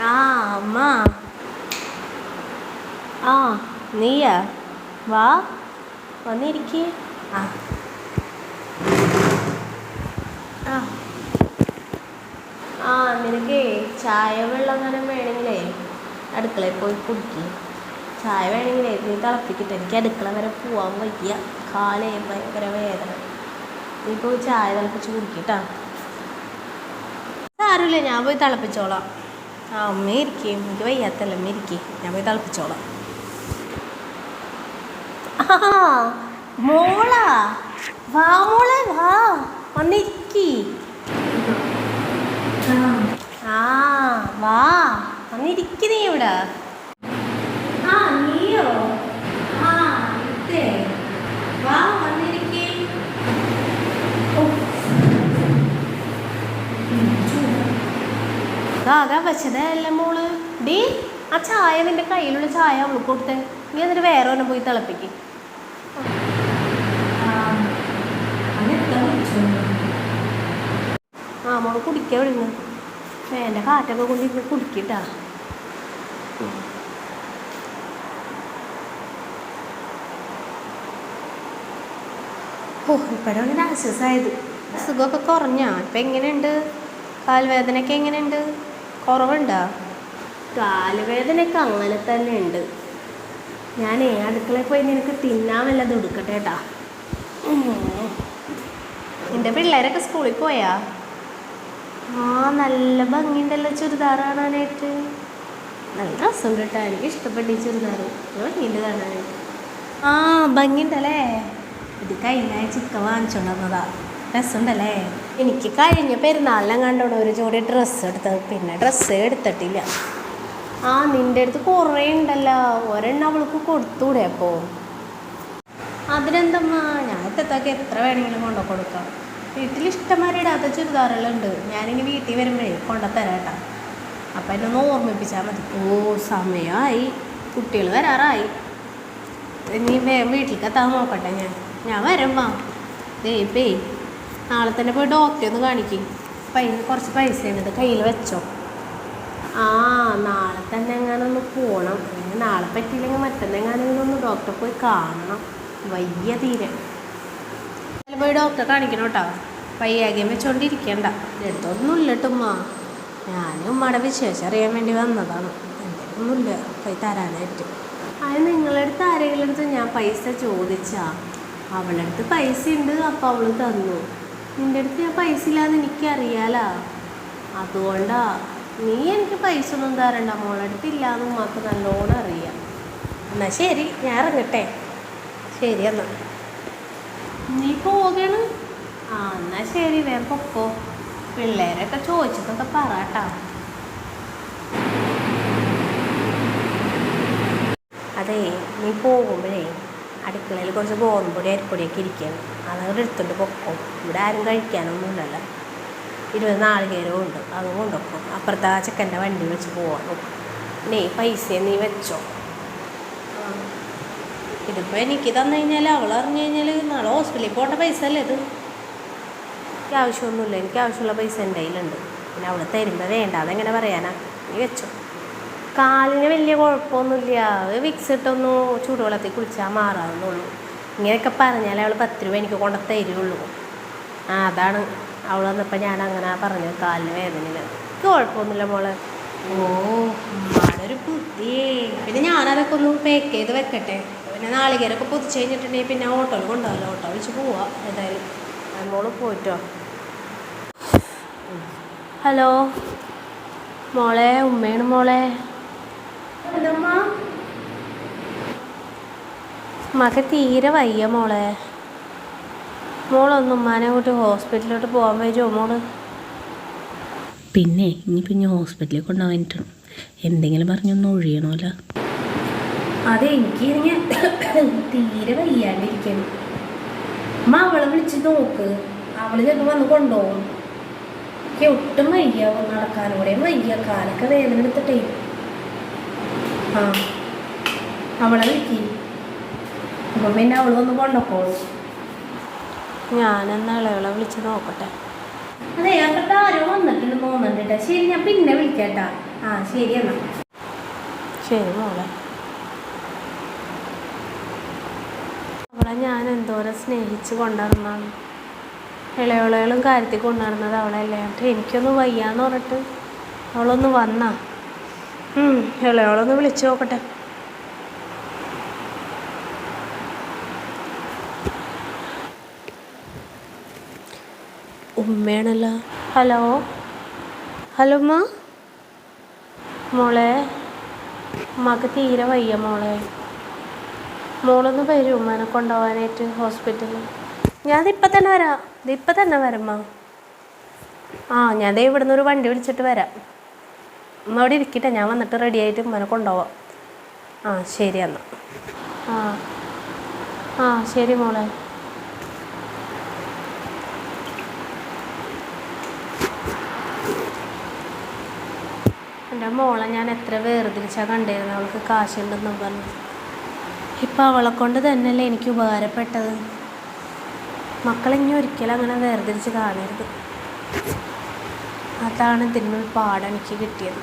ആ അമ്മ. ആ നീയാ? വാ വന്നിരിക്കേ. ആ ആ ആ നിനക്കേ ചായ വെള്ളം അങ്ങനെ വേണമെങ്കിലേ അടുക്കളയിൽ പോയി കുടിക്കുക. ചായ വേണമെങ്കിലേ നീ തിളപ്പിക്കിട്ട്. എനിക്ക് അടുക്കള വരെ പോവാൻ വയ്യ, കാലേ ഭയങ്കര വേദന. നീ പോയി ചായ തിളപ്പിച്ച് കുടിക്കട്ടാ. സാരമില്ല, ഞാൻ പോയി തിളപ്പിച്ചോളാം. ആ അമ്മ ഇരിക്കും, എനിക്ക് വയ്യാത്തല്ല, അമ്മ ഇരിക്കും, ഞാൻ പോയി തിളപ്പിച്ചോളാം. ആ മോളാ, വാ മോളെ വാ, വന്നിരിക്കി. ആ വാ വന്നിരിക്കി നീ ഇവിടെ. ആ നീയോ? ആ ഇട്ടേ വാ വന്നിരിക്കി. ആകാൻ വെച്ചതല്ലേ മോള്. ഡീ ആ ചായ, നിന്റെ കയ്യിലുള്ള ചായ അവൾക്ക് കൊടുത്തേ. നീ എന്നിട്ട് വേറെ ഒന്നും പോയി തിളപ്പിക്ക്. ആ മോള് കുടിക്കാൻ വിടുന്നു. എൻ്റെ കാറ്റൊക്കെ കൊണ്ട് കുടിക്കട്ടാ. ഓ ഇപ്പോഴും അങ്ങനെ ആശ്വാസമായത്. സുഖമൊക്കെ കുറഞ്ഞാ? ഇപ്പം എങ്ങനെയുണ്ട്? കാൽവേദനയൊക്കെ എങ്ങനെയുണ്ട്? കുറവുണ്ടോ? കാലുവേദനയൊക്കെ അങ്ങനെ തന്നെ ഉണ്ട്. ഞാനേ അടുക്കളയിൽ പോയി നിനക്ക് തിന്നാൻ വല്ലതും എടുക്കട്ടെ കേട്ടാ. നിൻ്റെ പിള്ളേരൊക്കെ സ്കൂളിൽ പോയാ? ആ നല്ല ഭംഗിയുണ്ടല്ലോ ചുരിദാർ കാണാനായിട്ട്. നല്ല രസമുണ്ട് കേട്ടോ, എനിക്ക് ഇഷ്ടപ്പെട്ടു ഈ ചുരിദാർ. ഭംഗിയുണ്ട് കാണാനായിട്ട്. ആ ഭംഗിയുണ്ടല്ലേ. ഇത് കഴിഞ്ഞ ചിക്കൻ വാങ്ങിച്ചോണ്ടതാ. രസമുണ്ടല്ലേ. എനിക്ക് കഴിഞ്ഞ പെരുന്നാളിനെ കണ്ടോണ്ട് ഒരു ജോഡി ഡ്രസ്സ് എടുത്തത്, പിന്നെ ഡ്രസ്സ് എടുത്തിട്ടില്ല. ആ നിൻ്റെ അടുത്ത് കുറേ ഉണ്ടല്ലോ, ഒരെണ്ണം അവൾക്ക് കൊടുത്തൂടെ? അപ്പോൾ അതിനെന്തമ്മ, ഞാൻ എത്തൊക്കെ എത്ര വേണമെങ്കിലും കൊണ്ടു കൊടുക്കാം. വീട്ടിൽ ഇഷ്ടംമാരെ ഇടാത്ത ചുരിദാറുകളുണ്ട്. ഞാനിനി വീട്ടിൽ വരുമ്പോഴേ കൊണ്ടുത്തരാം കേട്ടോ. അപ്പം എന്നെ ഒന്ന് ഓർമ്മിപ്പിച്ചാൽ മതി. ഓ സമയമായി, കുട്ടികൾ വരാറായി. ഇനി വീട്ടിലേക്ക് എത്താൻ നോക്കട്ടെ. ഞാൻ വരുമ്പോ ഇപ്പേ നാളെ തന്നെ പോയി ഡോക്ടറെ ഒന്ന് കാണിക്കും. കുറച്ച് പൈസ ഉണ്ട്, കയ്യിൽ വെച്ചോ. ആ നാളെ തന്നെ എങ്ങാനൊന്ന് പോകണം. നാളെ പറ്റിയില്ലെങ്കിൽ മറ്റന്നെങ്ങാനെങ്കിലും ഒന്ന് ഡോക്ടറെ പോയി കാണണം. വയ്യ തീരെ. പോയി ഡോക്ടറെ കാണിക്കണം കേട്ടോ. വയ്യാകിയം വെച്ചോണ്ടിരിക്കണ്ട. എടുത്തൊന്നുമില്ല കേട്ടുമ്മ. ഞാൻ ഉമ്മയുടെ വിശേഷം അറിയാൻ വേണ്ടി വന്നതാണ്. എൻ്റെ ഒന്നുമില്ല പോയി തരാനായിട്ട്. അത് നിങ്ങളുടെ അടുത്ത് ആരെങ്കിലും അടുത്ത് ഞാൻ പൈസ ചോദിച്ചാ? അവളുടെ അടുത്ത് പൈസ ഉണ്ട്, അപ്പോൾ അവൾ തന്നു. നിൻ്റെ അടുത്ത് ഞാൻ പൈസ ഇല്ലാതെ എനിക്കറിയാലോ, അതുകൊണ്ടാ. നീ എനിക്ക് പൈസ ഒന്നും തരണ്ട, മോളുടെ അടുത്ത് ഇല്ലാന്ന് ഉമ്മക്ക് നല്ലോണം അറിയാം. എന്നാൽ ശരി, ഞാൻ ഇറങ്ങട്ടെ. ശരി എന്നാ നീ പോകണം. ആ എന്നാൽ ശരി, വേഗം പൊക്കോ. പിള്ളേരൊക്കെ ചോദിച്ചതൊക്കെ പറയാട്ടാ. അതെ, നീ പോകുമ്പോഴേ അടുക്കളയിൽ കുറച്ച് ഗോതമ്പൊടി അരിപ്പൊടിയൊക്കെ ഇരിക്കണം. അതവിടെ എടുത്തുകൊണ്ട് പൊക്കോ. ഇവിടെ ആരും കഴിക്കാനൊന്നുമില്ലല്ലോ. 20 നാളികേരവും ഉണ്ട്, അതും കൊണ്ടുവെക്കും. അപ്പുറത്തെ ആ ചെക്കൻ്റെ വണ്ടി വെച്ച് പോവാം. നീ പൈസ നീ വെച്ചോ. ഇതിപ്പോൾ എനിക്ക് തന്നു കഴിഞ്ഞാൽ അവൾ അറിഞ്ഞു കഴിഞ്ഞാൽ നാളെ ഹോസ്പിറ്റലിൽ പോകേണ്ട പൈസ അല്ലേ ഇത്. എനിക്ക് ആവശ്യമൊന്നുമില്ല, എനിക്ക് ആവശ്യമുള്ള പൈസ എൻ്റെ കയ്യിലുണ്ട്. പിന്നെ അവൾ തരുമ്പോൾ വേണ്ടാതെ എങ്ങനെ പറയാനാ. നീ വെച്ചോ. കാലിന് വലിയ കുഴപ്പമൊന്നുമില്ല, വിക്സ് ഇട്ടൊന്നു ചൂടുവെള്ളത്തിൽ കുളിച്ചാൽ മാറാവുന്നുള്ളൂ. ഇങ്ങനെയൊക്കെ പറഞ്ഞാൽ അവൾ 10 രൂപ എനിക്ക് കൊണ്ട് തരുള്ളൂ. ആ അതാണ് അവൾ വന്നപ്പോൾ ഞാൻ അങ്ങനെ പറഞ്ഞു, കാലിന് വേദനയില്ല. എനിക്ക് കുഴപ്പമൊന്നുമില്ല മോളെ. ഓ ഒരു ബുദ്ധിയേ. പിന്നെ ഞാനതൊക്കെ ഒന്ന് പാക്ക് ചെയ്ത് വെക്കട്ടെ. പിന്നെ നാളികേരൊക്കെ പൊതിച്ച് കഴിഞ്ഞിട്ടുണ്ടെങ്കിൽ പിന്നെ ഓട്ടോയിൽ കൊണ്ടുപോകല്ലോ. ഓട്ടോ വെച്ച് പോവാം ഏതായാലും. മോള് പോയിട്ടോ. ഹലോ മോളെ, ഉമ്മയാണ് മോളെ. ഉമ്മക്ക് തീരെ വയ്യ മോളെ. മോളൊന്ന് ഉമ്മാനെ കൂട്ടി ഹോസ്പിറ്റലിലോട്ട് പോകാൻ പറ്റുമോ മോള്? പിന്നെ ഇനി ഹോസ്പിറ്റലിൽ കൊണ്ടുപോകാനിട്ട് എന്തെങ്കിലും പറഞ്ഞൊന്ന് ഒഴിയണമല്ലോ. അതെ, എനിക്ക് തീരെ വയ്യാണ്ടിരിക്കണം. അമ്മ അവളെ വിളിച്ച് നോക്ക്, അവള് ചിലപ്പോൾ വന്ന് കൊണ്ടുപോകും. എനിക്ക് ഒട്ടും വയ്യ, നടക്കാനോടെയും വയ്യ, കാലൊക്കെ വേദന എടുത്തിട്ടേ. ആ അവളെ വിളിക്ക്, അപ്പം പിന്നെ അവൾ വന്ന് കൊണ്ടുപോക്കോളൂ. ഞാനെന്നാ ഇളകളെ വിളിച്ച് നോക്കട്ടെ. അതെ അങ്ങോട്ട് ആരോ വന്നിട്ടുണ്ട് തോന്നുന്നുണ്ട് കേട്ടോ. ശരി, ഞാൻ പിന്നെ വിളിക്കാം കേട്ടാ. ആ ശരി എന്നാൽ. ശരി മോളെ. അവളെ ഞാൻ എന്തോരം സ്നേഹിച്ച് കൊണ്ടുവന്നാണ്. ഇളയോളകളും കാര്യത്തിൽ കൊണ്ടുവരുന്നത് അവളല്ലേ. എന്നിട്ട് എനിക്കൊന്ന് വയ്യാന്ന് പറഞ്ഞിട്ട് അവളൊന്ന് വന്നാ. ഇളയോളൊന്ന് വിളിച്ചു നോക്കട്ടെ. ഉമ്മയാണല്ലോ. ഹലോ ഹലോ ഉമ്മ. മോളെ ഉമ്മക്ക് തീരെ വയ്യ മോളെ. മോളൊന്ന് വരും ഉമ്മനെ കൊണ്ടുപോകാനായിട്ട് ഹോസ്പിറ്റലിൽ. ഞാനിതിപ്പം തന്നെ വരാം. ഇതിപ്പം തന്നെ വരമ്മ. ഞാൻ ദേ ഇവിടുന്ന് ഒരു വണ്ടി വിളിച്ചിട്ട് വരാം. ഉമ്മ അവിടെ ഇരിക്കട്ടെ, ഞാൻ വന്നിട്ട് റെഡി ആയിട്ട് ഉമ്മനെ കൊണ്ടുപോവാം. ശരി എന്നാൽ. ശരി മോളെ. എൻ്റെ മോളെ ഞാൻ എത്ര വേർതിരിച്ചാണ് കണ്ടിരുന്നത്, അവൾക്ക് കാശുണ്ടെന്നും പറഞ്ഞു. ഇപ്പം അവളെ കൊണ്ട് തന്നെയല്ലേ എനിക്ക് ഉപകാരപ്പെട്ടത്. മക്കളിനി ഒരിക്കലും അങ്ങനെ വേർതിരിച്ച് കാണരുത്. അതാണ് ഇതിനൊരു പാഠം എനിക്ക് കിട്ടിയത്.